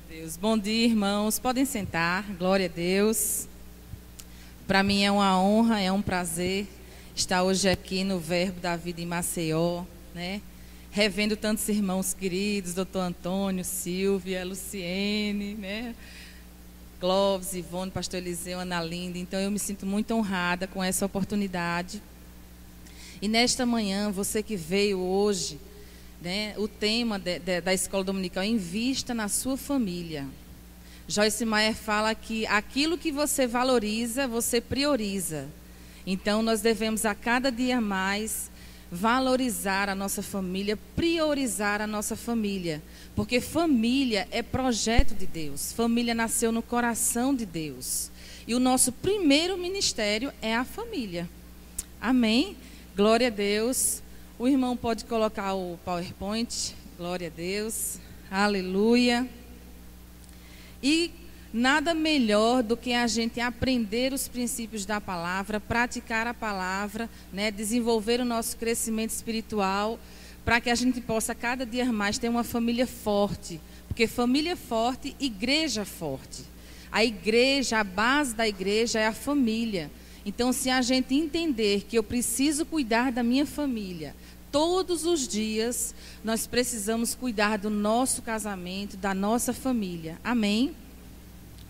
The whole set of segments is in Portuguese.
Deus. Bom dia, irmãos. Podem sentar. Glória a Deus. Para mim é uma honra, é um prazer estar hoje aqui no Verbo da Vida em Maceió, né? Revendo tantos irmãos queridos, doutor Antônio, Silvia, Luciene, né? Clóvis, Ivone, pastor Eliseu, Ana Linda. Então eu me sinto muito honrada com essa oportunidade. E nesta manhã, você que veio hoje, né, o tema da escola dominical, invista na sua família. Joyce Meyer fala que aquilo que você valoriza, você prioriza. Então nós devemos a cada dia mais valorizar a nossa família, priorizar a nossa família. Porque família é projeto de Deus, família nasceu no coração de Deus. E o nosso primeiro ministério é a família. Amém? Glória a Deus. O irmão pode colocar o PowerPoint. Glória a Deus. Aleluia. E nada melhor do que a gente aprender os princípios da palavra, praticar a palavra, né, desenvolver o nosso crescimento espiritual, para que a gente possa cada dia mais ter uma família forte. Porque família forte, igreja forte. A igreja, a base da igreja é a família. Então, se a gente entender que eu preciso cuidar da minha família, todos os dias, nós precisamos cuidar do nosso casamento, da nossa família. Amém?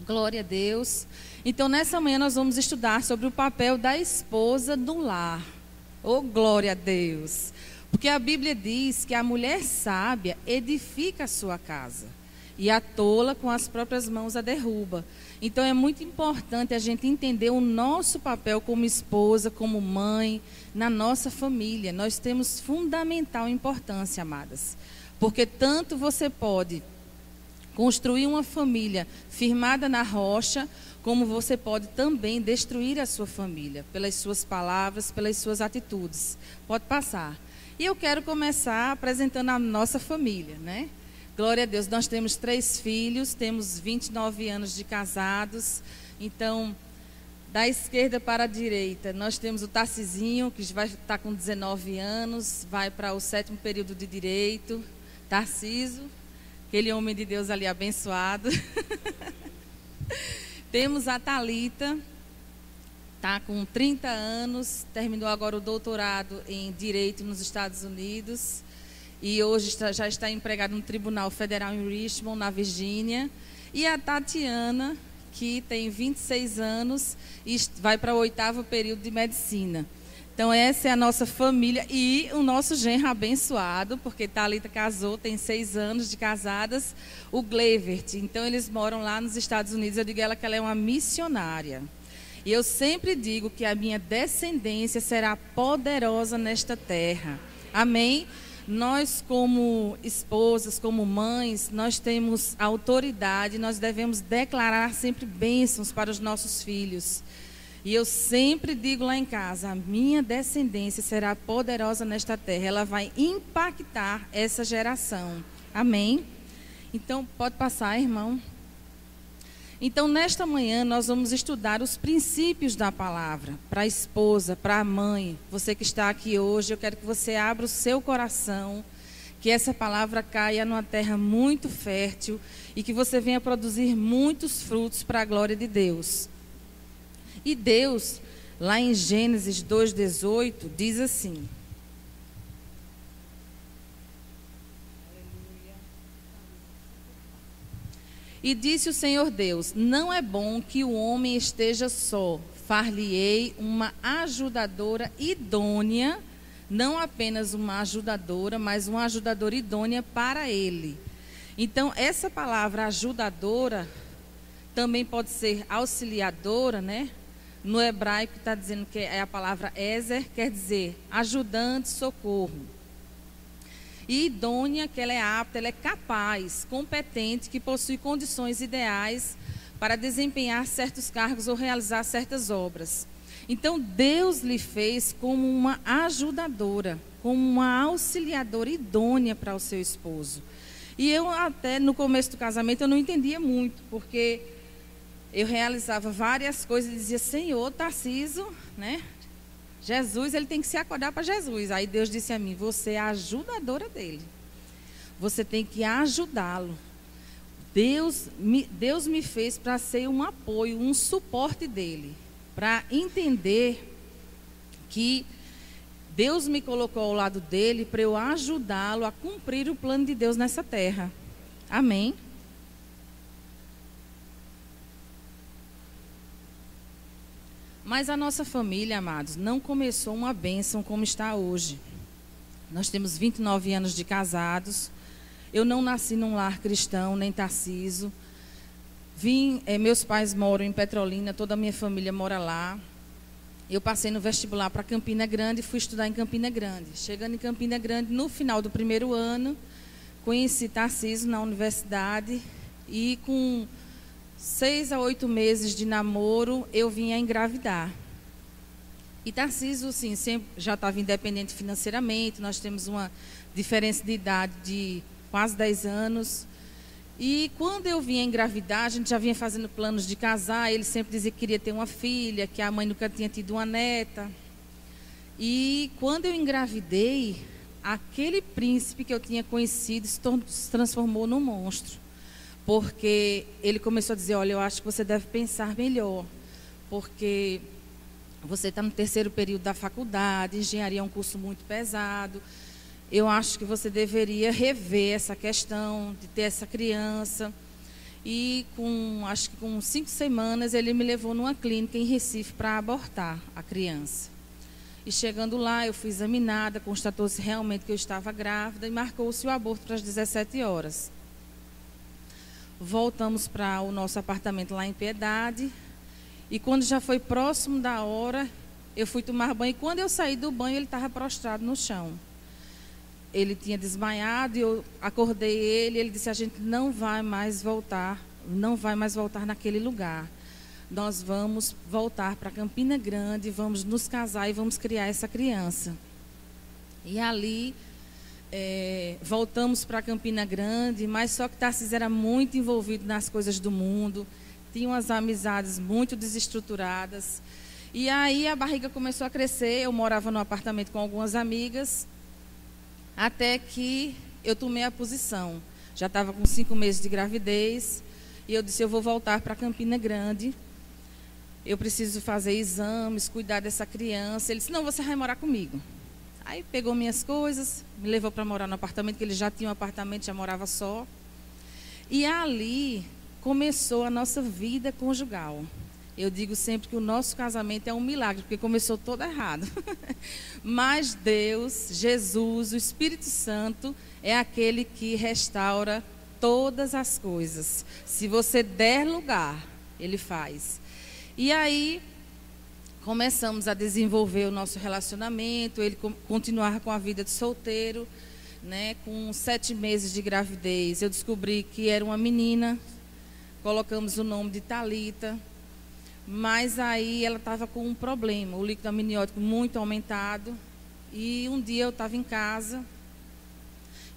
Glória a Deus. Então, nessa manhã, nós vamos estudar sobre o papel da esposa no lar. Oh, glória a Deus. Porque a Bíblia diz que a mulher sábia edifica a sua casa e a tola com as próprias mãos a derruba. Então é muito importante a gente entender o nosso papel como esposa, como mãe, na nossa família. Nós temos fundamental importância, amadas. Porque tanto você pode construir uma família firmada na rocha, como você pode também destruir a sua família, pelas suas palavras, pelas suas atitudes. Pode passar. E eu quero começar apresentando a nossa família, né? Glória a Deus, nós temos 3 filhos, temos 29 anos de casados. Então, da esquerda para a direita, nós temos o Tarcisinho, que vai estar com 19 anos, vai para o 7º período de Direito. Tarciso, aquele homem de Deus ali abençoado. Temos a Thalita, está com 30 anos, terminou agora o doutorado em Direito nos Estados Unidos. E hoje já está empregada no Tribunal Federal em Richmond, na Virgínia. E a Tatiana, que tem 26 anos e vai para o 8º período de Medicina. Então, essa é a nossa família e o nosso genro abençoado, porque Thalita casou, tem 6 anos de casadas, o Glevert. Então, eles moram lá nos Estados Unidos. Eu digo a ela que ela é uma missionária. E eu sempre digo que a minha descendência será poderosa nesta terra. Amém? Nós, como esposas, como mães, nós temos autoridade, nós devemos declarar sempre bênçãos para os nossos filhos. E eu sempre digo lá em casa, a minha descendência será poderosa nesta terra, ela vai impactar essa geração. Amém? Então, pode passar, irmão. Então, nesta manhã, nós vamos estudar os princípios da palavra para a esposa, para a mãe. Você que está aqui hoje, eu quero que você abra o seu coração, que essa palavra caia numa terra muito fértil e que você venha produzir muitos frutos para a glória de Deus. E Deus, lá em Gênesis 2:18, diz assim: E disse o Senhor Deus, não é bom que o homem esteja só, far-lhe-ei uma ajudadora idônea, não apenas uma ajudadora, mas uma ajudadora idônea para ele. Então, essa palavra ajudadora também pode ser auxiliadora, né? No hebraico está dizendo que é a palavra ezer, quer dizer ajudante, socorro. E idônea, que ela é apta, ela é capaz, competente, que possui condições ideais para desempenhar certos cargos ou realizar certas obras. Então, Deus lhe fez como uma ajudadora, como uma auxiliadora idônea para o seu esposo. E eu até, no começo do casamento, eu não entendia muito, porque eu realizava várias coisas e dizia, Senhor, Tarciso, né? Jesus, ele tem que se acordar para Jesus. Aí Deus disse a mim, você é a ajudadora dele. Você tem que ajudá-lo. Deus me fez para ser um apoio, um suporte dele, para entender que Deus me colocou ao lado dele para eu ajudá-lo a cumprir o plano de Deus nessa terra. Amém? Mas a nossa família, amados, não começou uma bênção como está hoje. Nós temos 29 anos de casados. Eu não nasci num lar cristão, nem Tarciso. Meus pais moram em Petrolina, toda a minha família mora lá. Eu passei no vestibular para Campina Grande e fui estudar em Campina Grande. Chegando em Campina Grande, no final do primeiro ano, conheci Tarciso na universidade e com 6 a 8 meses de namoro, eu vim a engravidar. E Tarciso, sim, sempre já estava independente financeiramente, nós temos uma diferença de idade de quase 10 anos. E quando eu vinha engravidar, a gente já vinha fazendo planos de casar, ele sempre dizia que queria ter uma filha, que a mãe nunca tinha tido uma neta. E quando eu engravidei, aquele príncipe que eu tinha conhecido se transformou num monstro. Porque ele começou a dizer, olha, eu acho que você deve pensar melhor, porque você está no terceiro período da faculdade, engenharia é um curso muito pesado, eu acho que você deveria rever essa questão de ter essa criança. E acho que com 5 semanas, ele me levou numa clínica em Recife para abortar a criança. E chegando lá, eu fui examinada, constatou-se realmente que eu estava grávida e marcou-se o aborto para as 17 horas. Voltamos para o nosso apartamento lá em Piedade. E quando já foi próximo da hora, eu fui tomar banho. E quando eu saí do banho, ele estava prostrado no chão. Ele tinha desmaiado e eu acordei ele. Ele disse, a gente não vai mais voltar naquele lugar. Nós vamos voltar para Campina Grande, vamos nos casar e vamos criar essa criança. E ali... voltamos para Campina Grande, mas só que Tarciso era muito envolvido nas coisas do mundo, tinha umas amizades muito desestruturadas, e aí a barriga começou a crescer. Eu morava num apartamento com algumas amigas, até que eu tomei a posição. Já estava com 5 meses de gravidez, e eu disse, eu vou voltar para Campina Grande, eu preciso fazer exames, cuidar dessa criança. Ele disse, não, você vai morar comigo. Aí pegou minhas coisas, me levou para morar no apartamento, que ele já tinha um apartamento, já morava só. E ali começou a nossa vida conjugal. Eu digo sempre que o nosso casamento é um milagre, porque começou todo errado. Mas Deus, Jesus, o Espírito Santo, é aquele que restaura todas as coisas. Se você der lugar, Ele faz. E aí... começamos a desenvolver o nosso relacionamento, ele continuar com a vida de solteiro, né? Com 7 meses de gravidez, eu descobri que era uma menina, colocamos o nome de Thalita, mas aí ela estava com um problema, o líquido amniótico muito aumentado, e um dia eu estava em casa,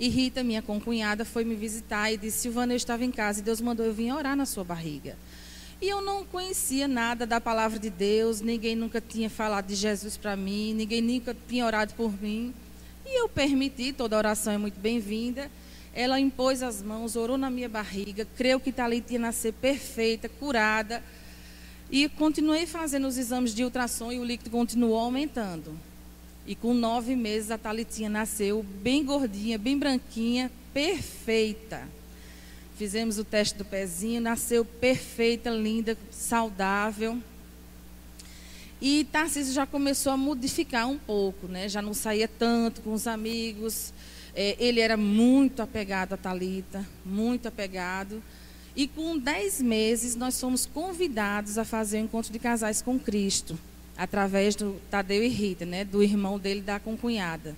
e Rita, minha concunhada, foi me visitar e disse, Silvana, eu estava em casa e Deus mandou eu vir orar na sua barriga. E eu não conhecia nada da palavra de Deus, ninguém nunca tinha falado de Jesus para mim, ninguém nunca tinha orado por mim. E eu permiti, toda oração é muito bem-vinda. Ela impôs as mãos, orou na minha barriga, creu que Thalita ia nascer perfeita, curada. E continuei fazendo os exames de ultrassom e o líquido continuou aumentando. E com 9 meses a Thalitinha nasceu bem gordinha, bem branquinha, perfeita. Fizemos o teste do pezinho, nasceu perfeita, linda, saudável. E Tarciso já começou a modificar um pouco, né? Já não saía tanto com os amigos. Ele era muito apegado a Thalita, muito apegado. E com 10 meses nós fomos convidados a fazer o encontro de casais com Cristo, através do Tadeu e Rita, né? Do irmão dele, da concunhada.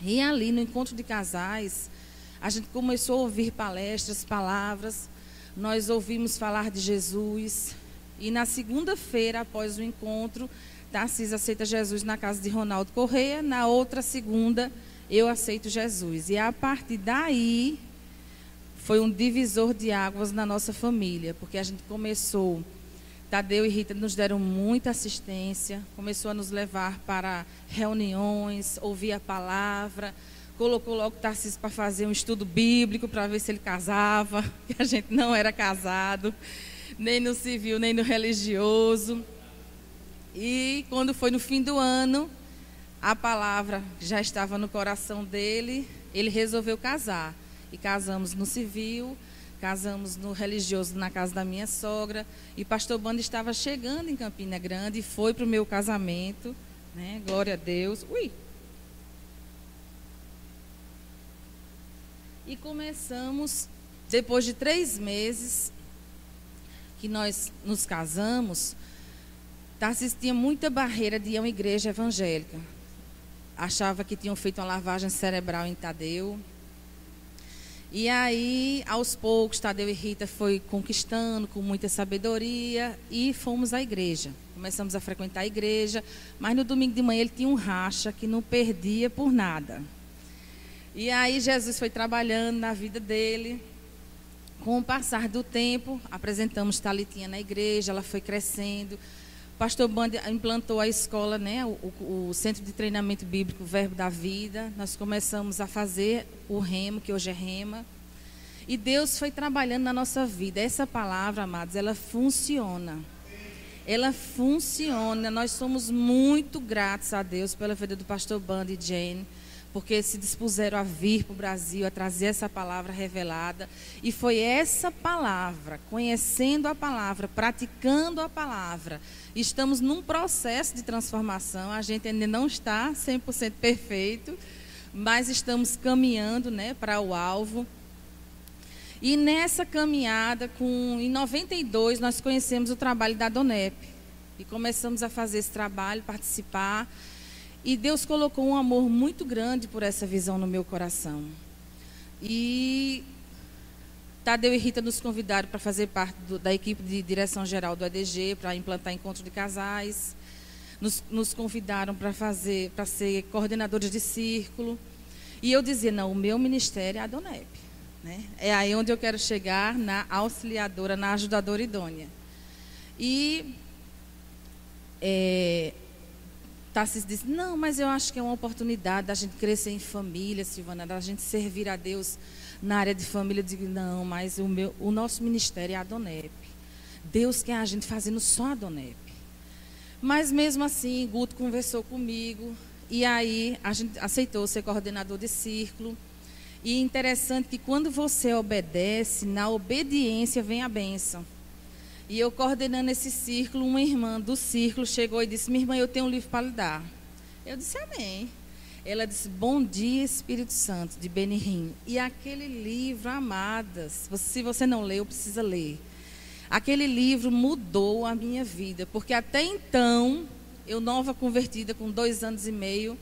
E ali no encontro de casais... a gente começou a ouvir palestras, palavras, nós ouvimos falar de Jesus. E na segunda-feira, após o encontro, Tarciso aceita Jesus na casa de Ronaldo Correia. Na outra segunda, eu aceito Jesus. E a partir daí, foi um divisor de águas na nossa família, porque a gente começou... Tadeu e Rita nos deram muita assistência, começou a nos levar para reuniões, ouvir a palavra... colocou logo o Tarcísio para fazer um estudo bíblico, para ver se ele casava, que a gente não era casado, nem no civil, nem no religioso. E quando foi no fim do ano, a palavra já estava no coração dele, ele resolveu casar. E casamos no civil, casamos no religioso na casa da minha sogra. E pastor Bando estava chegando em Campina Grande e foi para o meu casamento, né? Glória a Deus. Ui! E começamos, depois de 3 meses que nós nos casamos, Tarcísio tinha muita barreira de ir a uma igreja evangélica. Achava que tinham feito uma lavagem cerebral em Tadeu. E aí, aos poucos, Tadeu e Rita foi conquistando com muita sabedoria e fomos à igreja. Começamos a frequentar a igreja, mas no domingo de manhã ele tinha um racha que não perdia por nada. E aí Jesus foi trabalhando na vida dele. Com o passar do tempo, apresentamos Thalitinha na igreja, ela foi crescendo. Pastor Band implantou a escola, né, o Centro de Treinamento Bíblico Verbo da Vida. Nós começamos a fazer o Rema, que hoje é Rema. E Deus foi trabalhando na nossa vida. Essa palavra, amados, ela funciona. Ela funciona. Nós somos muito gratos a Deus pela vida do pastor Band e Jane, porque se dispuseram a vir para o Brasil, a trazer essa palavra revelada. E foi essa palavra, conhecendo a palavra, praticando a palavra. Estamos num processo de transformação, a gente ainda não está 100% perfeito, mas estamos caminhando, né, para o alvo. E nessa caminhada, em 92, nós conhecemos o trabalho da Donep. E começamos a fazer esse trabalho, participar. E Deus colocou um amor muito grande por essa visão no meu coração. E Tadeu e Rita nos convidaram para fazer parte da equipe de direção geral do ADG, para implantar encontro de casais. Nos convidaram para ser coordenadores de círculo. E eu dizia, não, o meu ministério é a Donep, né? É aí onde eu quero chegar, na auxiliadora, na ajudadora idônea. E Tarcísio disse, não, mas eu acho que é uma oportunidade da gente crescer em família, Silvana, da gente servir a Deus na área de família. Eu digo, não, mas o nosso ministério é a Donep. Deus quer a gente fazendo só a Donep. Mas mesmo assim, Guto conversou comigo e aí a gente aceitou ser coordenador de círculo. E é interessante que quando você obedece, na obediência vem a bênção. E eu coordenando esse círculo, uma irmã do círculo chegou e disse, minha irmã, eu tenho um livro para lhe dar. Eu disse, amém. Ela disse, Bom Dia, Espírito Santo, de Benihim. E aquele livro, amadas, se você não leu, precisa ler. Aquele livro mudou a minha vida, porque até então, eu nova convertida, com 2 anos e meio,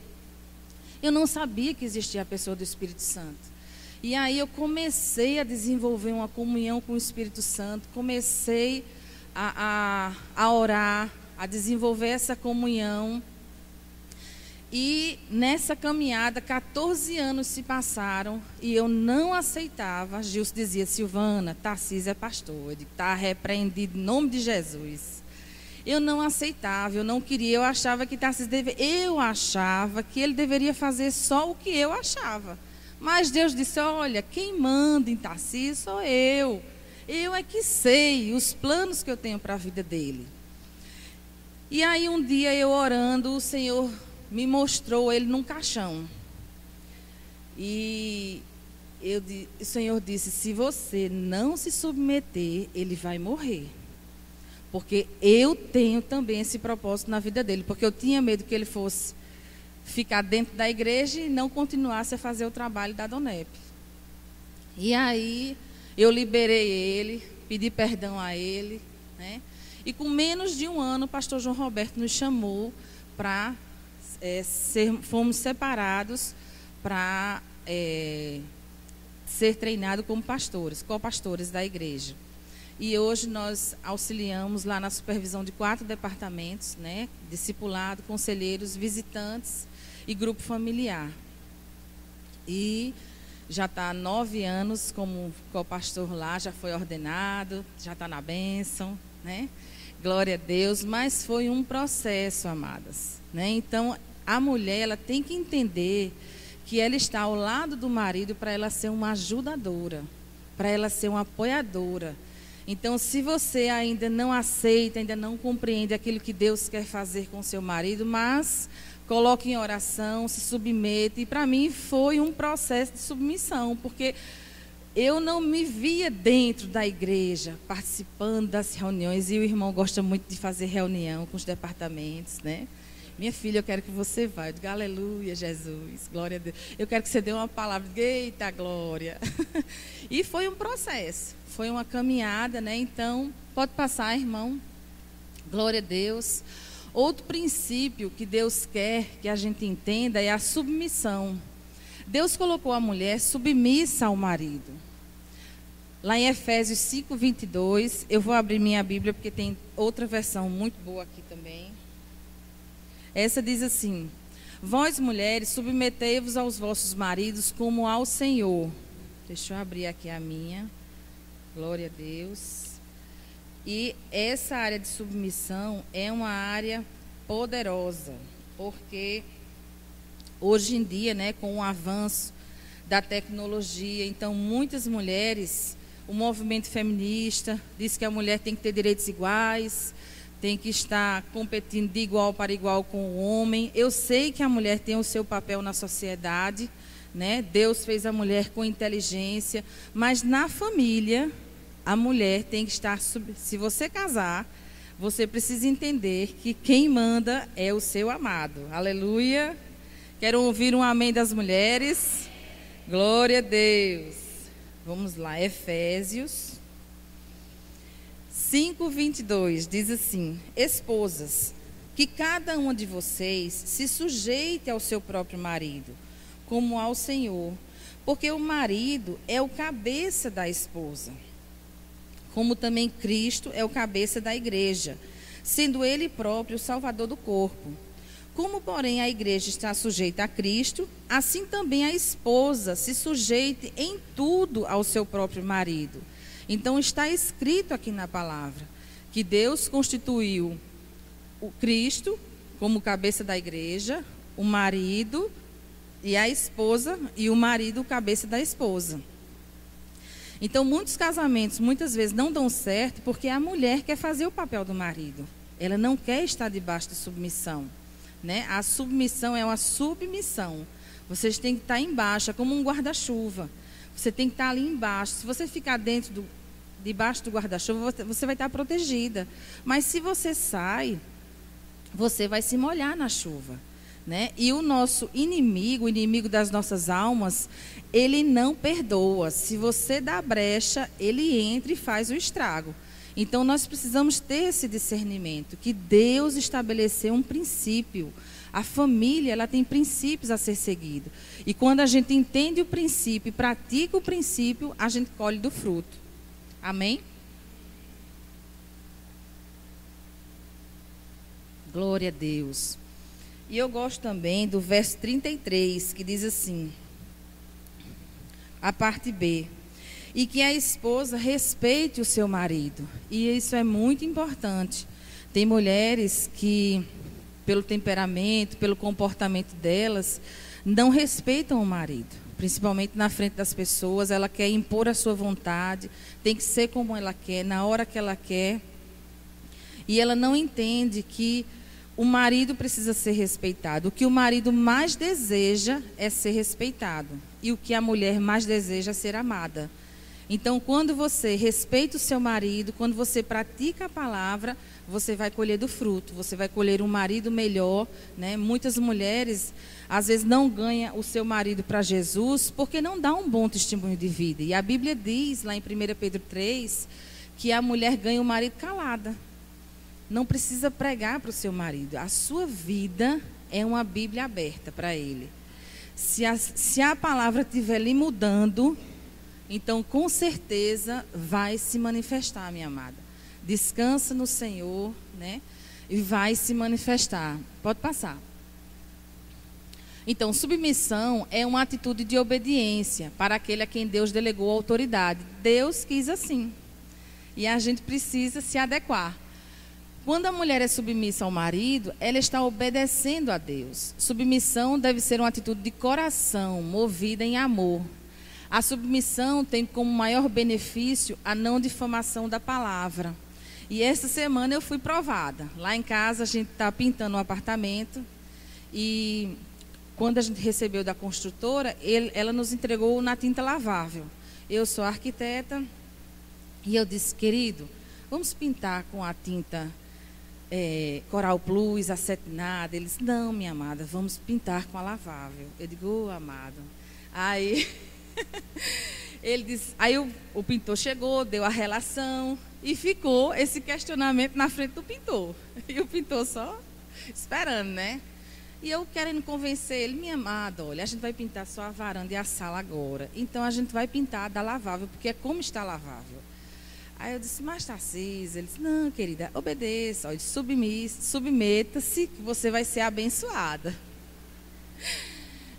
eu não sabia que existia a pessoa do Espírito Santo. E aí eu comecei a desenvolver uma comunhão com o Espírito Santo, comecei a orar, a desenvolver essa comunhão. E nessa caminhada, 14 anos se passaram e eu não aceitava. Gilson dizia, Silvana, Tarcísio é pastor, ele está repreendido em nome de Jesus. Eu não aceitava, eu não queria, eu achava que Tarcísio eu achava que ele deveria fazer só o que eu achava. Mas Deus disse, olha, quem manda em Tarcísio sou eu. Eu é que sei os planos que eu tenho para a vida dele. E aí um dia eu orando, o Senhor me mostrou ele num caixão. E o Senhor disse, se você não se submeter, ele vai morrer. Porque eu tenho também esse propósito na vida dele. Porque eu tinha medo que ele fosse ficar dentro da igreja e não continuasse a fazer o trabalho da Donep. E aí eu liberei ele, pedi perdão a ele, né? E com menos de 1 ano, o pastor João Roberto nos chamou para fomos separados para ser treinados como pastores, co-pastores da igreja. E hoje nós auxiliamos lá na supervisão de 4 departamentos, né? Discipulado, conselheiros, visitantes e grupo familiar. E já está há 9 anos como co-pastor lá, já foi ordenado, já está na bênção, né? Glória a Deus, mas foi um processo, amadas, né? Então, a mulher, ela tem que entender que ela está ao lado do marido para ela ser uma ajudadora, para ela ser uma apoiadora. Então, se você ainda não aceita, ainda não compreende aquilo que Deus quer fazer com seu marido, mas coloque em oração, se submeta. E para mim foi um processo de submissão, porque eu não me via dentro da igreja, participando das reuniões. E o irmão gosta muito de fazer reunião com os departamentos, né? Minha filha, eu quero que você vá. Eu digo, aleluia, Jesus, glória a Deus. Eu quero que você dê uma palavra, eita, glória. E foi um processo, foi uma caminhada, né? Então, pode passar, irmão. Glória a Deus. Outro princípio que Deus quer que a gente entenda é a submissão. Deus colocou a mulher submissa ao marido. Lá em Efésios 5:22, eu vou abrir minha Bíblia porque tem outra versão muito boa aqui também. Essa diz assim: vós mulheres, submetei-vos aos vossos maridos como ao Senhor. Deixa eu abrir aqui a minha. Glória a Deus. E essa área de submissão é uma área poderosa, porque hoje em dia, né, com o avanço da tecnologia, então muitas mulheres, o movimento feminista diz que a mulher tem que ter direitos iguais, tem que estar competindo de igual para igual com o homem. Eu sei que a mulher tem o seu papel na sociedade, né? Deus fez a mulher com inteligência, mas na família a mulher tem que estar... Se você casar, você precisa entender que quem manda é o seu amado. Aleluia! Quero ouvir um amém das mulheres. Glória a Deus. Vamos lá, Efésios 5:22 diz assim: esposas, que cada uma de vocês se sujeite ao seu próprio marido, como ao Senhor, porque o marido é o cabeça da esposa, como também Cristo é o cabeça da igreja, sendo ele próprio o salvador do corpo. Como, porém, a igreja está sujeita a Cristo, assim também a esposa se sujeite em tudo ao seu próprio marido. Então está escrito aqui na palavra que Deus constituiu o Cristo como cabeça da igreja, o marido e a esposa, e o marido cabeça da esposa. Então muitos casamentos muitas vezes não dão certo porque a mulher quer fazer o papel do marido. Ela não quer estar debaixo de submissão, né? A submissão é uma submissão. Vocês têm que estar embaixo, é como um guarda-chuva. Você tem que estar ali embaixo. Se você ficar debaixo do guarda-chuva, você vai estar protegida. Mas se você sai, você vai se molhar na chuva, né? E o nosso inimigo, o inimigo das nossas almas, ele não perdoa. Se você dá brecha, ele entra e faz o estrago. Então nós precisamos ter esse discernimento, que Deus estabeleceu um princípio. A família, ela tem princípios a ser seguido. E quando a gente entende o princípio e pratica o princípio, a gente colhe do fruto. Amém? Glória a Deus. E eu gosto também do verso 33, que diz assim, a parte B: e que a esposa respeite o seu marido. E isso é muito importante. Tem mulheres que, pelo temperamento, pelo comportamento delas, não respeitam o marido, principalmente na frente das pessoas. Ela quer impor a sua vontade, tem que ser como ela quer, na hora que ela quer. E ela não entende que o marido precisa ser respeitado. O que o marido mais deseja é ser respeitado. E o que a mulher mais deseja é ser amada. Então, quando você respeita o seu marido, quando você pratica a palavra, você vai colher do fruto, você vai colher um marido melhor, né? Muitas mulheres, às vezes, não ganham o seu marido para Jesus porque não dá um bom testemunho de vida. E a Bíblia diz, lá em 1 Pedro 3, que a mulher ganha o marido calada. Não precisa pregar para o seu marido. A sua vida é uma Bíblia aberta para ele. Se a palavra estiver lhe mudando, então, com certeza, vai se manifestar, minha amada. Descansa no Senhor, né? E vai se manifestar. Pode passar. Então, submissão é uma atitude de obediência para aquele a quem Deus delegou a autoridade. Deus quis assim. E a gente precisa se adequar. Quando a mulher é submissa ao marido, ela está obedecendo a Deus. Submissão deve ser uma atitude de coração, movida em amor. A submissão tem como maior benefício a não difamação da palavra. E essa semana eu fui provada. Lá em casa a gente está pintando um apartamento e quando a gente recebeu da construtora, ela nos entregou na tinta lavável. Eu sou arquiteta e eu disse, querido, vamos pintar com a tinta Coral Plus, acetinada. Ele disse, não, minha amada, vamos pintar com a lavável. Eu digo, amado. Aí, ele disse, aí o pintor chegou, deu a relação e ficou esse questionamento na frente do pintor. E o pintor só esperando, né? E eu querendo convencer ele, minha amada, olha, a gente vai pintar só a varanda e a sala agora. Então a gente vai pintar da lavável, porque é como está lavável. Aí eu disse, mas Tarcísio, ele disse, não, querida, obedeça, olha, submeta-se que você vai ser abençoada.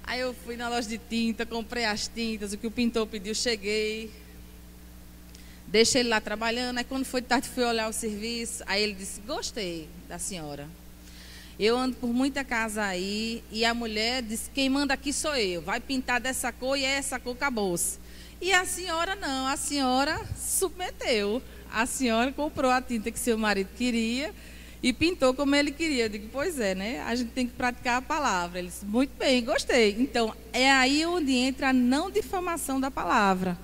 Aí eu fui na loja de tinta, comprei as tintas, o que o pintor pediu, cheguei, deixei ele lá trabalhando, aí quando foi tarde fui olhar o serviço, aí ele disse, gostei da senhora. Eu ando por muita casa aí e a mulher disse, quem manda aqui sou eu, vai pintar dessa cor e essa cor acabou-se. E a senhora não, a senhora submeteu. A senhora comprou a tinta que seu marido queria e pintou como ele queria. Eu digo, pois é, né? A gente tem que praticar a palavra. Ele disse, muito bem, gostei. Então, é aí onde entra a não difamação da palavra.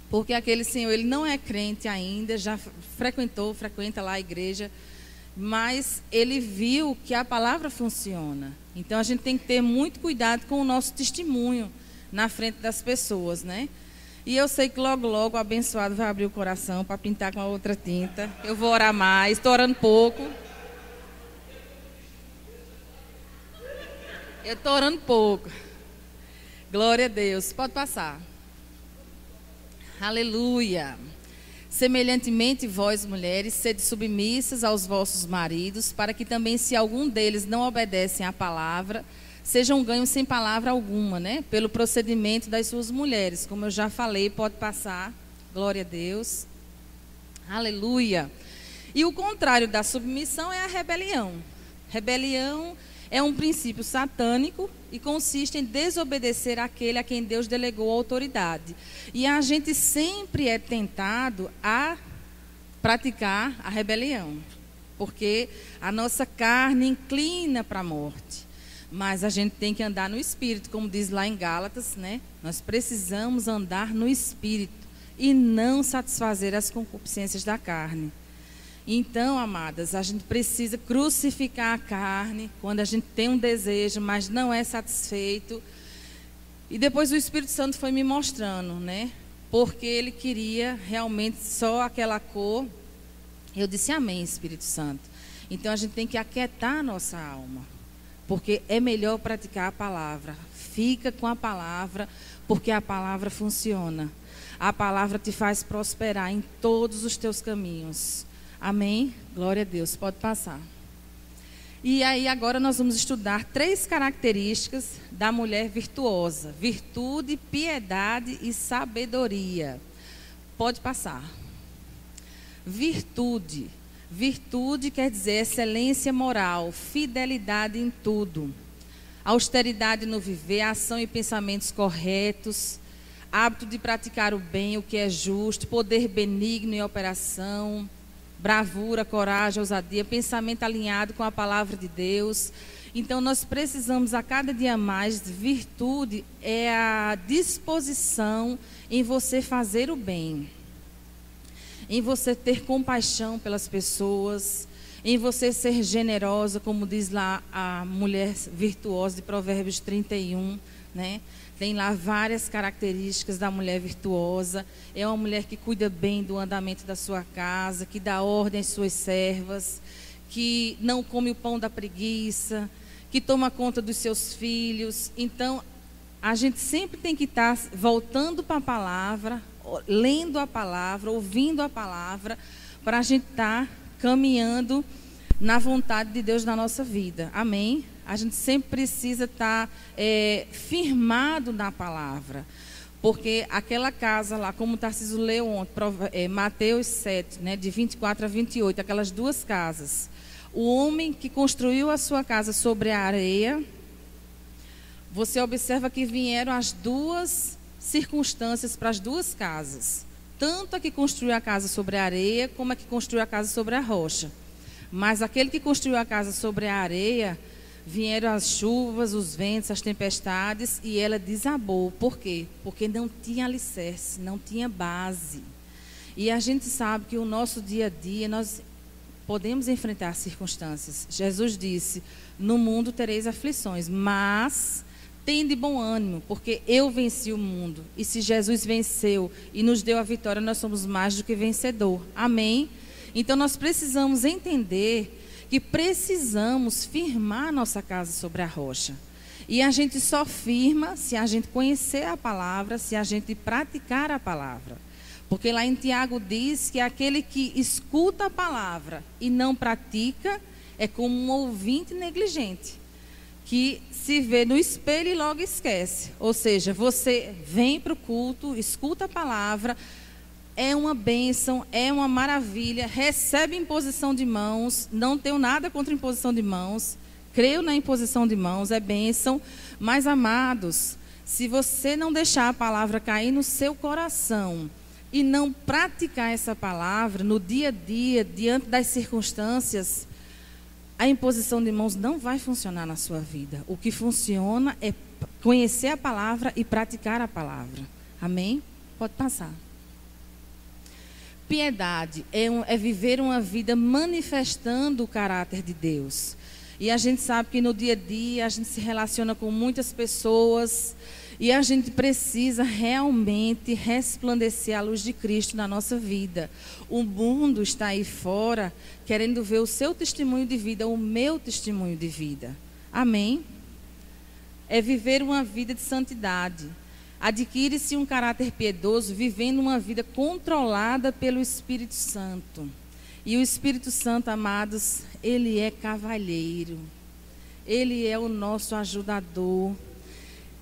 Porque aquele senhor, ele não é crente ainda, já frequenta lá a igreja, mas ele viu que a palavra funciona. Então, a gente tem que ter muito cuidado com o nosso testemunho na frente das pessoas, né? E eu sei que logo, logo o abençoado vai abrir o coração para pintar com a outra tinta. Eu vou orar mais, estou orando pouco. Eu estou orando pouco. Glória a Deus. Pode passar. Aleluia. Semelhantemente, vós, mulheres, sede submissas aos vossos maridos, para que também, se algum deles não obedecem à palavra, sejam ganhos sem palavra alguma, né? Pelo procedimento das suas mulheres. Como eu já falei, pode passar. Glória a Deus. Aleluia. E o contrário da submissão é a rebelião. Rebelião é um princípio satânico e consiste em desobedecer àquele a quem Deus delegou a autoridade. E a gente sempre é tentado a praticar a rebelião, porque a nossa carne inclina para a morte. Mas a gente tem que andar no Espírito, como diz lá em Gálatas, né? Nós precisamos andar no Espírito e não satisfazer as concupiscências da carne. Então, amadas, a gente precisa crucificar a carne quando a gente tem um desejo, mas não é satisfeito. E depois o Espírito Santo foi me mostrando, né? Porque ele queria realmente só aquela cor. Eu disse, amém, Espírito Santo. Então, a gente tem que aquietar a nossa alma. Porque é melhor praticar a palavra. Fica com a palavra, porque a palavra funciona. A palavra te faz prosperar em todos os teus caminhos. Amém? Glória a Deus. Pode passar. E aí agora nós vamos estudar 3 características da mulher virtuosa. Virtude, piedade e sabedoria. Pode passar. Virtude. Virtude quer dizer excelência moral, fidelidade em tudo, austeridade no viver, ação e pensamentos corretos, hábito de praticar o bem, o que é justo, poder benigno em operação, bravura, coragem, ousadia, pensamento alinhado com a palavra de Deus. Então, nós precisamos a cada dia mais, virtude é a disposição em você fazer o bem, em você ter compaixão pelas pessoas, em você ser generosa, como diz lá a mulher virtuosa de Provérbios 31, né? Tem lá várias características da mulher virtuosa. É uma mulher que cuida bem do andamento da sua casa, que dá ordem às suas servas, que não come o pão da preguiça, que toma conta dos seus filhos. Então, a gente sempre tem que estar voltando para a palavra, lendo a palavra, ouvindo a palavra, para a gente estar caminhando na vontade de Deus na nossa vida. Amém? A gente sempre precisa estar firmado na palavra, Porque aquela casa lá, como o Tarcísio leu ontem, Mateus 7, né, de 24 a 28, aquelas duas casas. O homem que construiu a sua casa sobre a areia, você observa que vieram as duas circunstâncias para as duas casas. Tanto a que construiu a casa sobre a areia, como a que construiu a casa sobre a rocha. Mas aquele que construiu a casa sobre a areia, vieram as chuvas, os ventos, as tempestades e ela desabou. Por quê? Porque não tinha alicerce, não tinha base. E a gente sabe que o nosso dia a dia, nós podemos enfrentar circunstâncias. Jesus disse, no mundo tereis aflições, mas tende bom ânimo, porque eu venci o mundo. E se Jesus venceu e nos deu a vitória, nós somos mais do que vencedor. Amém? Então nós precisamos entender que precisamos firmar nossa casa sobre a rocha. E a gente só firma se a gente conhecer a palavra, se a gente praticar a palavra. Porque lá em Tiago diz que aquele que escuta a palavra e não pratica é como um ouvinte negligente, que se vê no espelho e logo esquece. Ou seja, você vem para o culto, escuta a palavra, é uma bênção, é uma maravilha, recebe imposição de mãos, não tenho nada contra imposição de mãos, creio na imposição de mãos, é bênção, mas amados, se você não deixar a palavra cair no seu coração e não praticar essa palavra no dia a dia, diante das circunstâncias, a imposição de mãos não vai funcionar na sua vida. O que funciona é conhecer a palavra e praticar a palavra. Amém? Pode passar. Piedade é viver uma vida manifestando o caráter de Deus. E a gente sabe que no dia a dia a gente se relaciona com muitas pessoas e a gente precisa realmente resplandecer a luz de Cristo na nossa vida. O mundo está aí fora querendo ver o seu testemunho de vida, o meu testemunho de vida. Amém? É viver uma vida de santidade. Adquire-se um caráter piedoso vivendo uma vida controlada pelo Espírito Santo. E o Espírito Santo, amados, ele é cavalheiro. Ele é o nosso ajudador.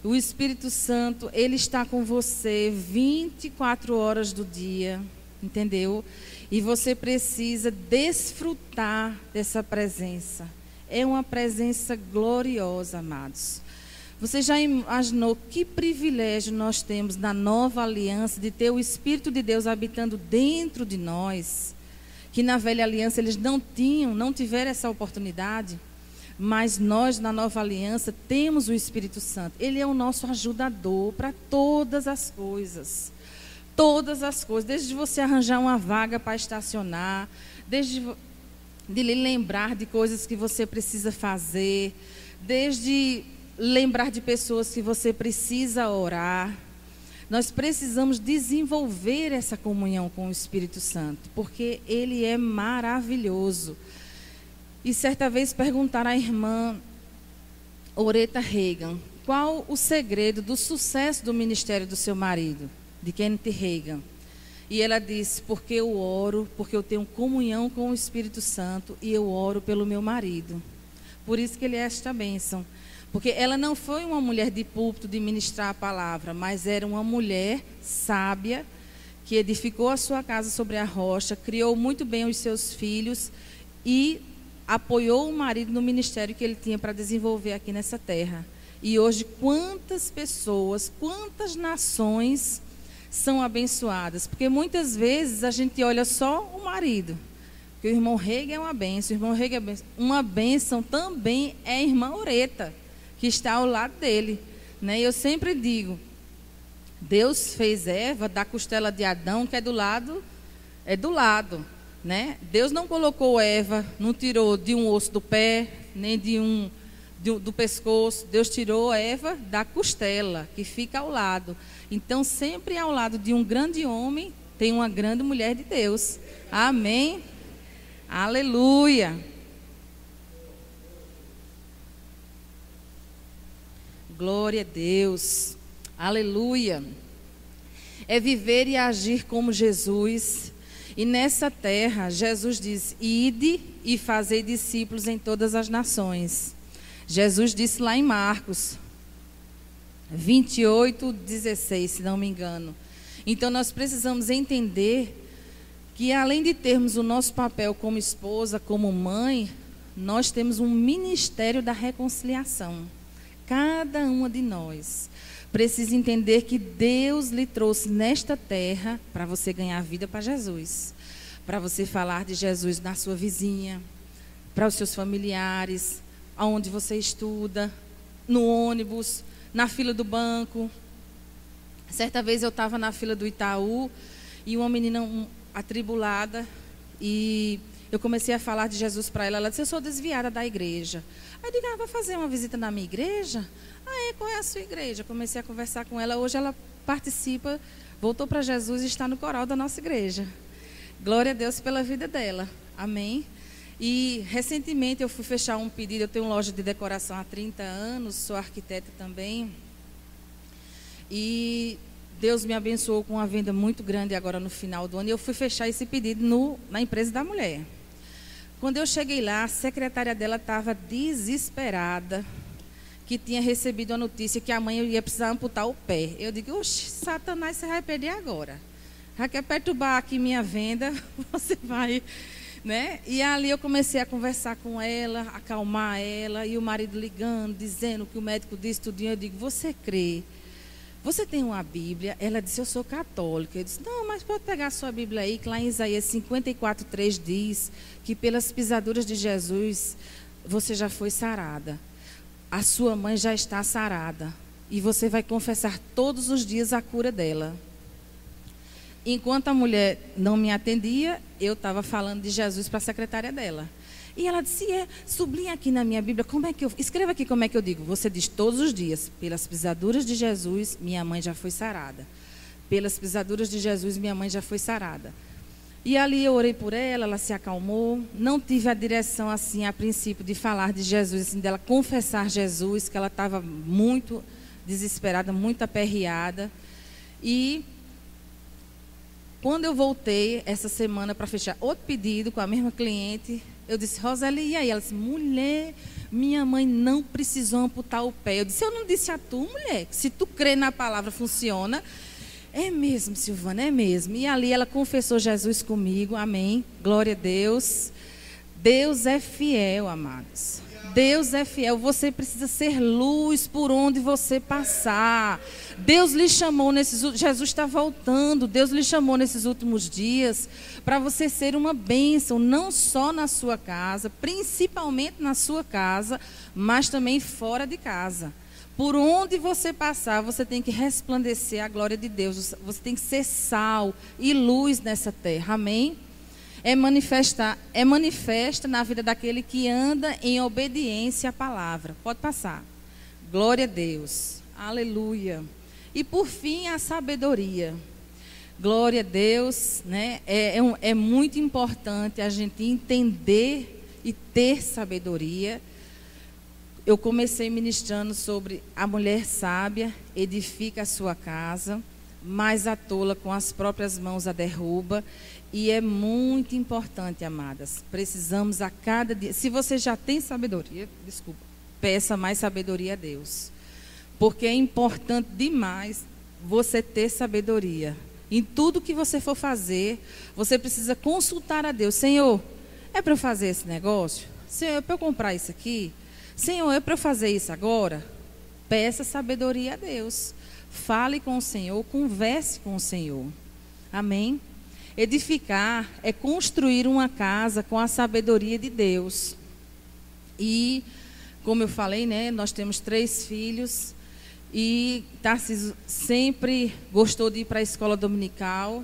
O Espírito Santo, ele está com você 24 horas do dia, entendeu? E você precisa desfrutar dessa presença. É uma presença gloriosa, amados. Você já imaginou que privilégio nós temos na nova aliança de ter o Espírito de Deus habitando dentro de nós? Que na velha aliança eles não tiveram essa oportunidade, mas nós na nova aliança temos o Espírito Santo. Ele é o nosso ajudador para todas as coisas. Todas as coisas, desde você arranjar uma vaga para estacionar, desde de lhe lembrar de coisas que você precisa fazer, desde lembrar de pessoas que você precisa orar. Nós precisamos desenvolver essa comunhão com o Espírito Santo, porque ele é maravilhoso. E certa vez perguntaram à irmã Oreta Reagan, qual o segredo do sucesso do ministério do seu marido, de Kenneth Reagan? E ela disse, porque eu oro, porque eu tenho comunhão com o Espírito Santo e eu oro pelo meu marido. Por isso que ele é esta bênção. Porque ela não foi uma mulher de púlpito de ministrar a palavra, mas era uma mulher sábia, que edificou a sua casa sobre a rocha, criou muito bem os seus filhos e apoiou o marido no ministério que ele tinha para desenvolver aqui nessa terra. E hoje, quantas pessoas, quantas nações são abençoadas? Porque muitas vezes a gente olha só o marido. Porque o irmão Reagan é uma bênção, o irmão Reagan é uma bênção. Uma bênção também é a irmã Oreta, que está ao lado dele, né? Eu sempre digo, Deus fez Eva da costela de Adão, que é do lado, né? Deus não colocou Eva, não tirou de um osso do pé, nem do pescoço. Deus tirou Eva da costela, que fica ao lado. Então, sempre ao lado de um grande homem, tem uma grande mulher de Deus. Amém? Aleluia! Glória a Deus, aleluia. É viver e agir como Jesus. E nessa terra, Jesus diz, ide e fazei discípulos em todas as nações. Jesus disse lá em Marcos, 28:16, se não me engano. Então, nós precisamos entender que, além de termos o nosso papel como esposa, como mãe, nós temos um ministério da reconciliação. Cada uma de nós precisa entender que Deus lhe trouxe nesta terra para você ganhar vida para Jesus, para você falar de Jesus na sua vizinha, para os seus familiares, aonde você estuda, no ônibus, na fila do banco. Certa vez eu estava na fila do Itaú e uma menina atribulada, e eu comecei a falar de Jesus para ela. Ela disse: eu sou desviada da igreja. Aí eu digo: vai fazer uma visita na minha igreja? Qual é a sua igreja? Comecei a conversar com ela. Hoje ela participa, voltou para Jesus e está no coral da nossa igreja. Glória a Deus pela vida dela. Amém? E recentemente eu fui fechar um pedido. Eu tenho uma loja de decoração há 30 anos, sou arquiteta também. E Deus me abençoou com uma venda muito grande agora no final do ano. E eu fui fechar esse pedido na empresa da mulher. Quando eu cheguei lá, a secretária dela estava desesperada, que tinha recebido a notícia que a mãe ia precisar amputar o pé. Eu digo: oxe, Satanás, você vai perder agora. Já quer perturbar aqui minha venda, você vai, né? E ali eu comecei a conversar com ela, acalmar ela, e o marido ligando, dizendo que o médico disse tudinho. Eu digo: você crê? Você tem uma Bíblia? Ela disse: eu sou católica. Eu disse: não, mas pode pegar a sua Bíblia aí, que lá em Isaías 54:3 diz que pelas pisaduras de Jesus você já foi sarada. A sua mãe já está sarada. E você vai confessar todos os dias a cura dela. Enquanto a mulher não me atendia, eu estava falando de Jesus para a secretária dela. E ela disse: sublinha aqui na minha Bíblia, escreva aqui como é que eu digo. Você diz todos os dias: pelas pisaduras de Jesus, minha mãe já foi sarada. Pelas pisaduras de Jesus, minha mãe já foi sarada. E ali eu orei por ela, ela se acalmou. Não tive a direção assim, a princípio, de falar de Jesus, assim, dela confessar Jesus, que ela estava muito desesperada, muito aperreada. E quando eu voltei essa semana para fechar outro pedido com a mesma cliente, eu disse: Roseli, e aí? Ela disse: mulher, minha mãe não precisou amputar o pé. Eu disse: eu não disse a tu, mulher, que se tu crê na palavra funciona. É mesmo, Silvana, é mesmo. E ali ela confessou Jesus comigo, amém, glória a Deus. Deus é fiel, amados. Deus é fiel. Você precisa ser luz por onde você passar. Deus lhe chamou Jesus está voltando. Deus lhe chamou nesses últimos dias para você ser uma bênção, não só na sua casa, principalmente na sua casa, mas também fora de casa. Por onde você passar, você tem que resplandecer a glória de Deus. Você tem que ser sal e luz nessa terra. Amém? É manifesta na vida daquele que anda em obediência à palavra. Pode passar. Glória a Deus. Aleluia. E por fim, a sabedoria. Glória a Deus, né? É muito importante a gente entender e ter sabedoria. Eu comecei ministrando sobre a mulher sábia edifica a sua casa, mas a tola com as próprias mãos a derruba. E é muito importante, amadas, precisamos a cada dia, se você já tem sabedoria, peça mais sabedoria a Deus. Porque é importante demais você ter sabedoria. Em tudo que você for fazer, você precisa consultar a Deus. Senhor, é para eu fazer esse negócio? Senhor, é para eu comprar isso aqui? Senhor, é para eu fazer isso agora? Peça sabedoria a Deus. Fale com o Senhor, converse com o Senhor. Amém? Edificar é construir uma casa com a sabedoria de Deus. E, como eu falei, né, nós temos 3 filhos. E Tarcísio sempre gostou de ir para a escola dominical.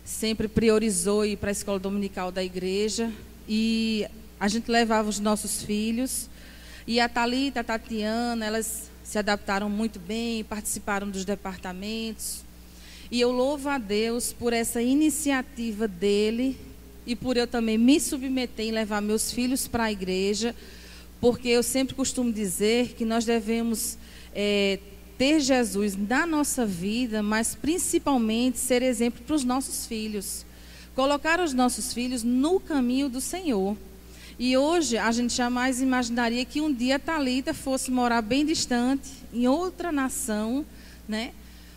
Sempre priorizou ir para a escola dominical da igreja. E a gente levava os nossos filhos. E a Thalita, a Tatiana, elas se adaptaram muito bem, participaram dos departamentos. E eu louvo a Deus por essa iniciativa dele e por eu também me submeter em levar meus filhos para a igreja, porque eu sempre costumo dizer que nós devemos ter Jesus na nossa vida, mas principalmente ser exemplo para os nossos filhos. Colocar os nossos filhos no caminho do Senhor. E hoje a gente jamais imaginaria que um dia a Thalita fosse morar bem distante, em outra nação, né?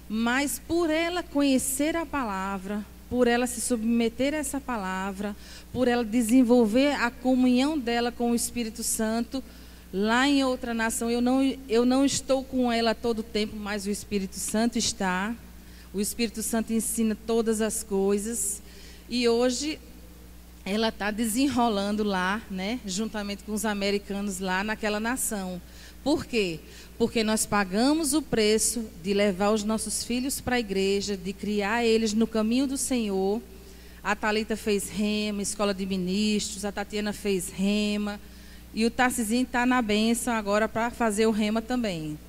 Mas por ela conhecer a palavra, por ela se submeter a essa palavra, por ela desenvolver a comunhão dela com o Espírito Santo, lá em outra nação, eu não estou com ela todo o tempo, mas o Espírito Santo está. O Espírito Santo ensina todas as coisas. E hoje ela está desenrolando lá, né, juntamente com os americanos lá naquela nação. Por quê? Porque nós pagamos o preço de levar os nossos filhos para a igreja, de criar eles no caminho do Senhor. A Thalita fez rema, escola de ministros, a Tatiana fez rema, e o Tarcizinho está na bênção agora para fazer o rema também,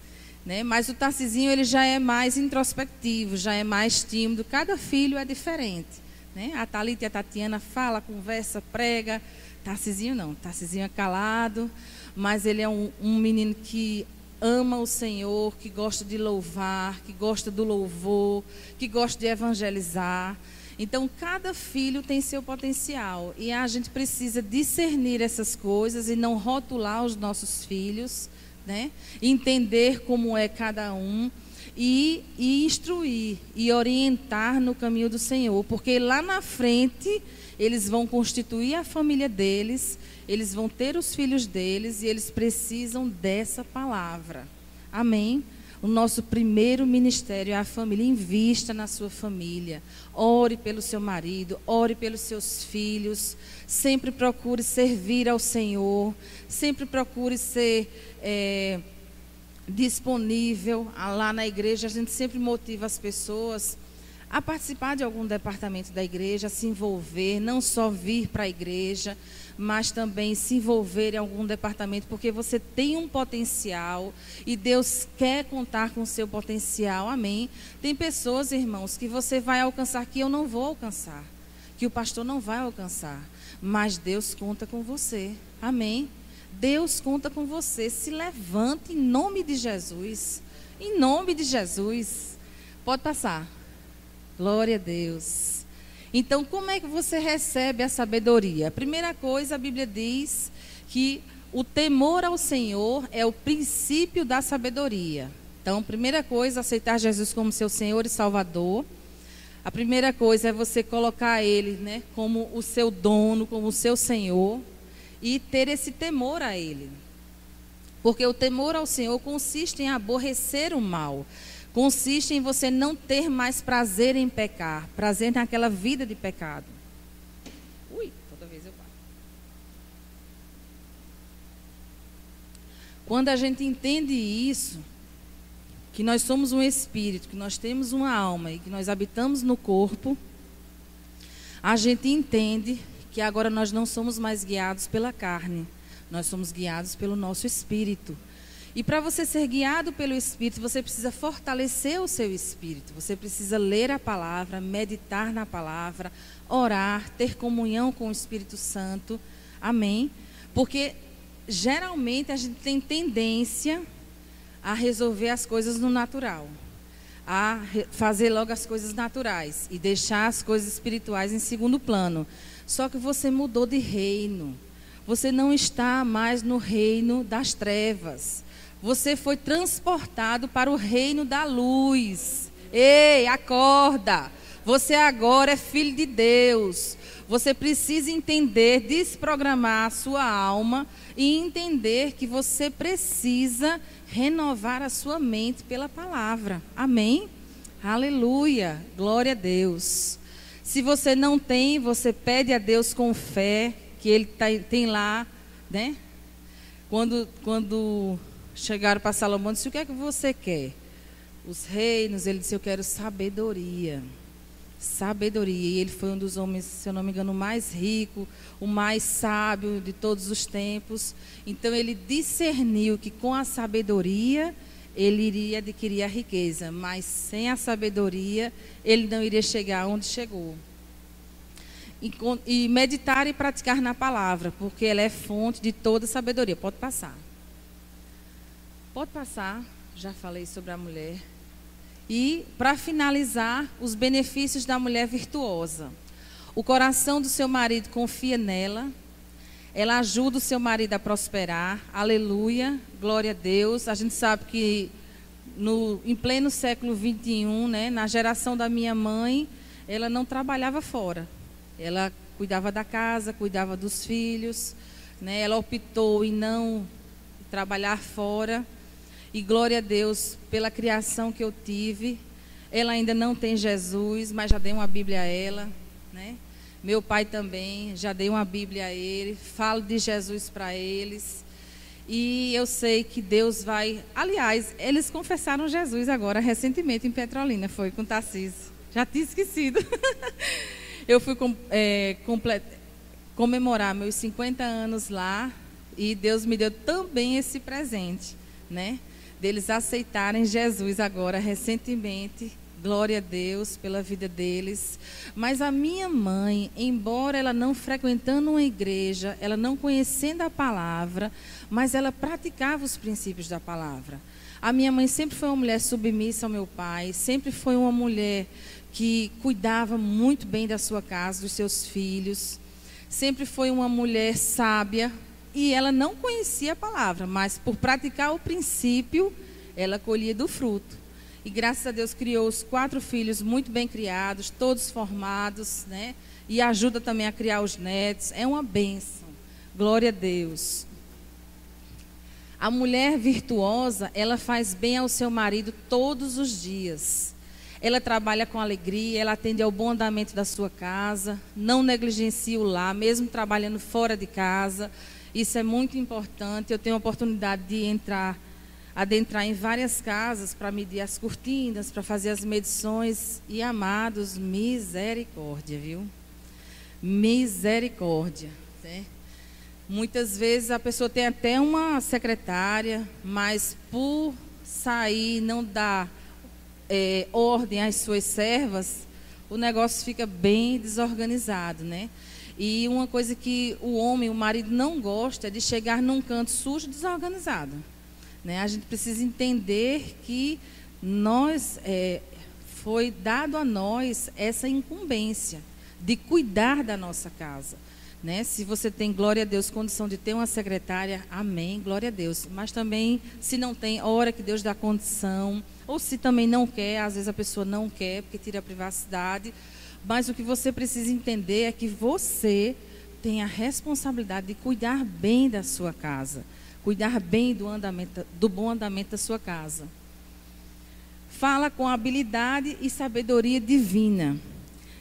né? Mas o Tarcizinho, ele já é mais introspectivo, já é mais tímido, cada filho é diferente, né? A Thalita e a Tatiana fala, conversa, prega. Tarcizinho não, Tarcizinho é calado, mas ele é um menino que ama o Senhor, que gosta de louvar, que gosta do louvor, que gosta de evangelizar. Então, cada filho tem seu potencial e a gente precisa discernir essas coisas e não rotular os nossos filhos, né? Entender como é cada um e instruir e orientar no caminho do Senhor, porque lá na frente eles vão constituir a família deles, eles vão ter os filhos deles e eles precisam dessa palavra. Amém? O nosso primeiro ministério é a família. Invista na sua família. Ore pelo seu marido, ore pelos seus filhos. Sempre procure servir ao Senhor. Sempre procure ser disponível. Lá na igreja, a gente sempre motiva as pessoas a participar de algum departamento da igreja, a se envolver, não só vir para a igreja, mas também se envolver em algum departamento, porque você tem um potencial e Deus quer contar com o seu potencial, amém? Tem pessoas, irmãos, que você vai alcançar que eu não vou alcançar, que o pastor não vai alcançar, mas Deus conta com você, amém? Deus conta com você, se levante em nome de Jesus, em nome de Jesus. Pode passar. Glória a Deus. Então, como é que você recebe a sabedoria? A primeira coisa, a Bíblia diz que o temor ao Senhor é o princípio da sabedoria. Então, primeira coisa, aceitar Jesus como seu Senhor e Salvador. A primeira coisa é você colocar Ele, né, como o seu dono, como o seu Senhor, e ter esse temor a Ele. Porque o temor ao Senhor consiste em aborrecer o mal. Consiste em você não ter mais prazer em pecar, prazer naquela vida de pecado. Ui, toda vez eu paro. Quando a gente entende isso, que nós somos um espírito, que nós temos uma alma e que nós habitamos no corpo, a gente entende que agora nós não somos mais guiados pela carne, nós somos guiados pelo nosso espírito. E para você ser guiado pelo Espírito, você precisa fortalecer o seu espírito. Você precisa ler a palavra, meditar na palavra, orar, ter comunhão com o Espírito Santo. Amém? Porque geralmente a gente tem tendência a resolver as coisas no natural, a fazer logo as coisas naturais e deixar as coisas espirituais em segundo plano. Só que você mudou de reino. Você não está mais no reino das trevas. Você foi transportado para o reino da luz. Ei, acorda! Você agora é filho de Deus. Você precisa entender, desprogramar a sua alma e entender que você precisa renovar a sua mente pela palavra. Amém? Aleluia! Glória a Deus. Se você não tem, você pede a Deus com fé, que Ele tem lá, né? Quando chegaram para Salomão, disse: o que é que você quer? Os reinos. Ele disse: eu quero sabedoria. Sabedoria. E ele foi um dos homens, se eu não me engano, o mais rico, o mais sábio de todos os tempos. Então ele discerniu que com a sabedoria ele iria adquirir a riqueza, mas sem a sabedoria ele não iria chegar onde chegou. E meditar e praticar na palavra, porque ela é fonte de toda sabedoria. Pode passar. Pode passar, já falei sobre a mulher. E, para finalizar, os benefícios da mulher virtuosa. O coração do seu marido confia nela, Ela ajuda o seu marido a prosperar. Aleluia, glória a Deus. A gente sabe que em pleno século XXI, né, na geração da minha mãe, ela não trabalhava fora. Ela cuidava da casa, cuidava dos filhos, né? Ela optou em não trabalhar fora. E glória a Deus pela criação que eu tive. Ela ainda não tem Jesus, mas já dei uma Bíblia a ela, né? Meu pai também, já dei uma Bíblia a ele, falo de Jesus para eles. E eu sei que Deus vai... Aliás, eles confessaram Jesus agora, recentemente, em Petrolina, foi com Tarcísio. Já tinha esquecido. Eu fui comemorar meus 50 anos lá e Deus me deu também esse presente, né? Deles aceitarem Jesus agora, recentemente. Glória a Deus pela vida deles. Mas a minha mãe, embora ela não frequentando uma igreja, ela não conhecendo a palavra, mas ela praticava os princípios da palavra. A minha mãe sempre foi uma mulher submissa ao meu pai, sempre foi uma mulher que cuidava muito bem da sua casa, dos seus filhos. Sempre foi uma mulher sábia e ela não conhecia a palavra, mas por praticar o princípio, ela colhia do fruto. E graças a Deus criou os 4 filhos muito bem criados, todos formados, né? E ajuda também a criar os netos. É uma bênção. Glória a Deus. A mulher virtuosa, ela faz bem ao seu marido todos os dias. Ela trabalha com alegria, ela atende ao bom andamento da sua casa, não negligencia o lar, mesmo trabalhando fora de casa. Isso é muito importante. Eu tenho a oportunidade de adentrar em várias casas para medir as cortinas, para fazer as medições. E, amados, misericórdia, viu? Misericórdia, né? Muitas vezes a pessoa tem até uma secretária, mas por sair, não dar ordem às suas servas, o negócio fica bem desorganizado, né? E uma coisa que o marido não gosta é de chegar num canto sujo e desorganizado. Né? A gente precisa entender que foi dado a nós essa incumbência de cuidar da nossa casa. Né? Se você tem, glória a Deus, condição de ter uma secretária, amém, glória a Deus. Mas também, se não tem, ora que Deus dá condição. Ou se também não quer, às vezes a pessoa não quer, porque tira a privacidade. Mas o que você precisa entender é que você tem a responsabilidade de cuidar bem da sua casa. Cuidar bem do bom andamento da sua casa. Fala com habilidade e sabedoria divina.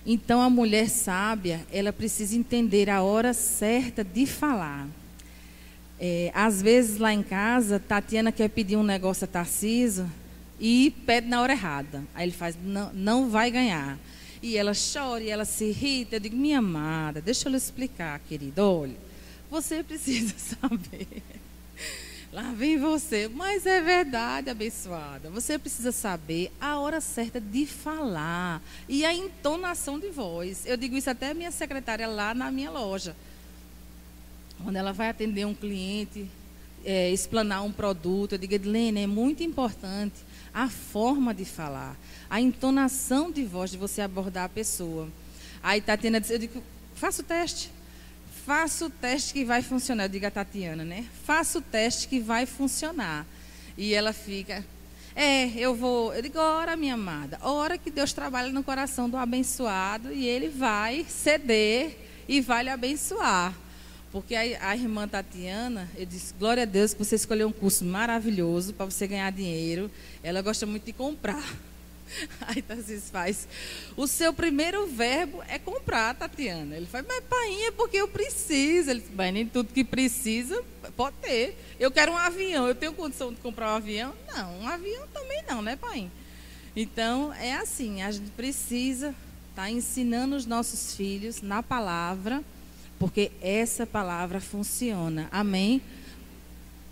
Então, a mulher sábia, ela precisa entender a hora certa de falar. Às vezes, lá em casa, Tatiana quer pedir um negócio a Tarcísio e pede na hora errada. Aí ele faz, não vai ganhar. E ela chora e ela se irrita. Eu digo, minha amada, deixa eu lhe explicar, querida. Olha, você precisa saber... Lá vem você, mas é verdade, abençoada. Você precisa saber a hora certa de falar e a entonação de voz. Eu digo isso até a minha secretária lá na minha loja. Quando ela vai atender um cliente, explanar um produto, eu digo, Edilene, é muito importante a forma de falar, a entonação de voz de você abordar a pessoa. Aí Tatiana disse, eu digo, faça o teste. Faça o teste que vai funcionar. Eu digo a Tatiana, né? Faça o teste que vai funcionar. E ela fica, eu vou. Eu digo, ora, minha amada, ora que Deus trabalha no coração do abençoado e ele vai ceder e vai lhe abençoar. Porque a irmã Tatiana, eu disse, glória a Deus que você escolheu um curso maravilhoso para você ganhar dinheiro. Ela gosta muito de comprar. Aí Tarcísio faz, o seu primeiro verbo é comprar, Tatiana. Ele faz, mas painha, é porque eu preciso. Ele diz, mas nem tudo que precisa pode ter. Eu quero um avião, eu tenho condição de comprar um avião? Não, um avião também não, né, painha? Então, é assim, a gente precisa estar ensinando os nossos filhos na palavra, porque essa palavra funciona. Amém?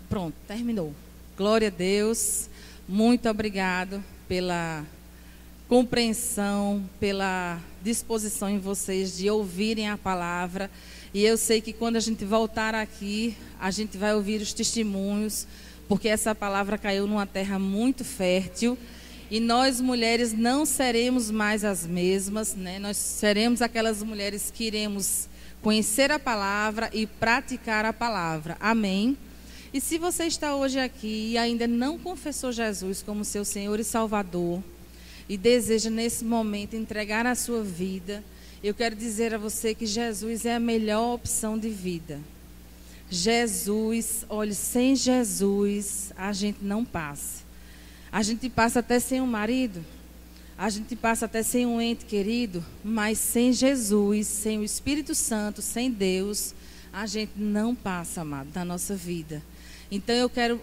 Pronto, terminou. Glória a Deus. Muito obrigado pela compreensão, pela disposição em vocês de ouvirem a palavra. E eu sei que quando a gente voltar aqui, a gente vai ouvir os testemunhos, porque essa palavra caiu numa terra muito fértil E nós, mulheres, não seremos mais as mesmas, né? Nós seremos aquelas mulheres que iremos conhecer a palavra e praticar a palavra. Amém? E se você está hoje aqui e ainda não confessou Jesus como seu Senhor e Salvador, e deseja nesse momento entregar a sua vida, eu quero dizer a você que Jesus é a melhor opção de vida. Jesus, olhe, sem Jesus a gente não passa. A gente passa até sem um marido, a gente passa até sem um ente querido, mas sem Jesus, sem o Espírito Santo, sem Deus, a gente não passa, amado, na nossa vida. Então eu quero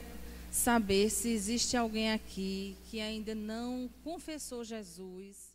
saber se existe alguém aqui que ainda não confessou Jesus.